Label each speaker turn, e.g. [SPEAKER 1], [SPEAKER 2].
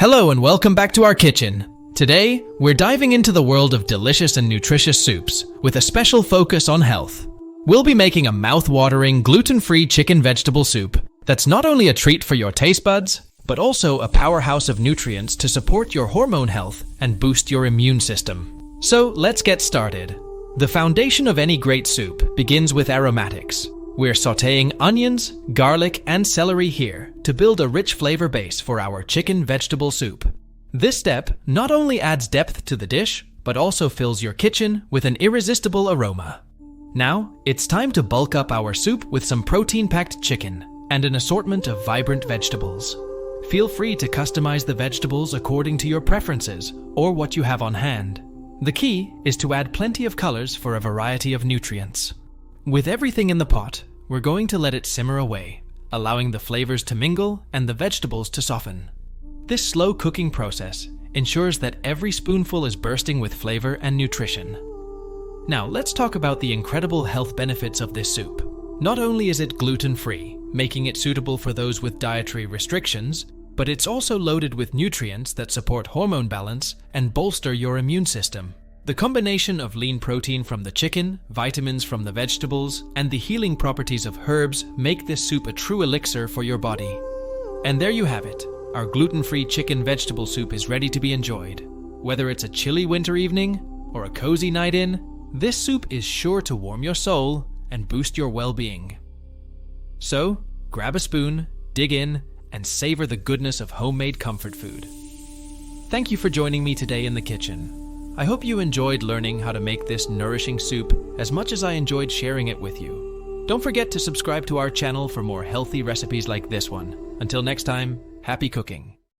[SPEAKER 1] Hello and welcome back to our kitchen. Today, we're diving into the world of delicious and nutritious soups with a special focus on health. We'll be making a mouth-watering, gluten-free chicken vegetable soup that's not only a treat for your taste buds, but also a powerhouse of nutrients to support your hormone health and boost your immune system. So let's get started. The foundation of any great soup begins with aromatics. We're sautéing onions, garlic, and celery here to build a rich flavor base for our chicken vegetable soup. This step not only adds depth to the dish, but also fills your kitchen with an irresistible aroma. Now, it's time to bulk up our soup with some protein-packed chicken and an assortment of vibrant vegetables. Feel free to customize the vegetables according to your preferences or what you have on hand. The key is to add plenty of colors for a variety of nutrients. With everything in the pot, we're going to let it simmer away, allowing the flavors to mingle and the vegetables to soften. This slow cooking process ensures that every spoonful is bursting with flavor and nutrition. Now, let's talk about the incredible health benefits of this soup. Not only is it gluten-free, making it suitable for those with dietary restrictions, but it's also loaded with nutrients that support hormone balance and bolster your immune system. The combination of lean protein from the chicken, vitamins from the vegetables, and the healing properties of herbs make this soup a true elixir for your body. And there you have it. Our gluten-free chicken vegetable soup is ready to be enjoyed. Whether it's a chilly winter evening or a cozy night in, this soup is sure to warm your soul and boost your well-being. So, grab a spoon, dig in, and savor the goodness of homemade comfort food. Thank you for joining me today in the kitchen. I hope you enjoyed learning how to make this nourishing soup as much as I enjoyed sharing it with you. Don't forget to subscribe to our channel for more healthy recipes like this one. Until next time, happy cooking.